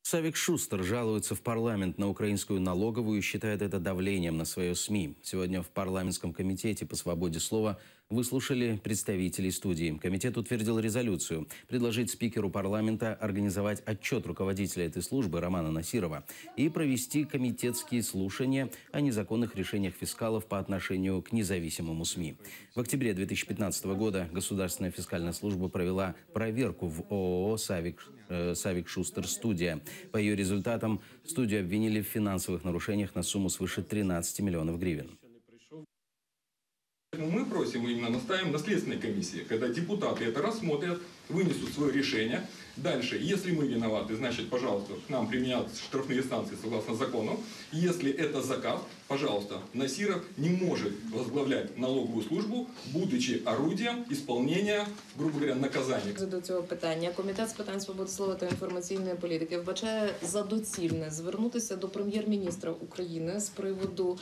Савик Шустер жалуется в парламент на украинскую налоговую и считает это давлением на свое СМИ. Сегодня в парламентском комитете по свободе слова выслушали представителей студии. Комитет утвердил резолюцию предложить спикеру парламента организовать отчет руководителя этой службы Романа Насирова и провести комитетские слушания о незаконных решениях фискалов по отношению к независимому СМИ. В октябре 2015 года Государственная фискальная служба провела проверку в ООО «Савик Шустер Студия». По ее результатам студию обвинили в финансовых нарушениях на сумму свыше 13 миллионов гривен. Мы просим, именно настаиваем на следственной комиссии, когда депутаты это рассмотрят, вынесут свое решение. Дальше, если мы виноваты, значит, пожалуйста, к нам применяются штрафные санкции согласно закону. Если это заказ, пожалуйста, Насиров не может возглавлять налоговую службу, будучи орудием исполнения, грубо говоря, наказания. До цього питання Комітет з питань свободи слова та інформаційної політики вбачає за доцільне звернутися до прем'єр-міністра України з приводу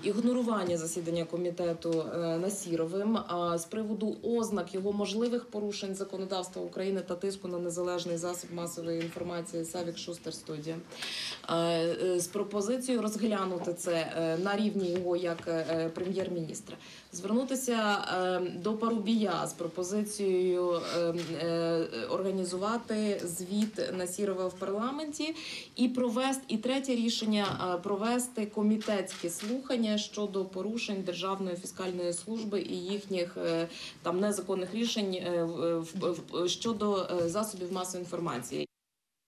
ігнорування засідання комітету Насіровим, з приводу ознак його можливих порушень законодавства України та тиску на незалежний засіб масової інформації «Савик Шустер Студія». З пропозицією розглянути це на рівні його як прем'єр-міністра. Звернутися до Парубія з пропозицією організувати звіт Насірова в парламенті і третє рішення провести комітетські слухання щодо порушень Державної фіскальної служби і їхніх там незаконних рішень щодо засобів масової інформації.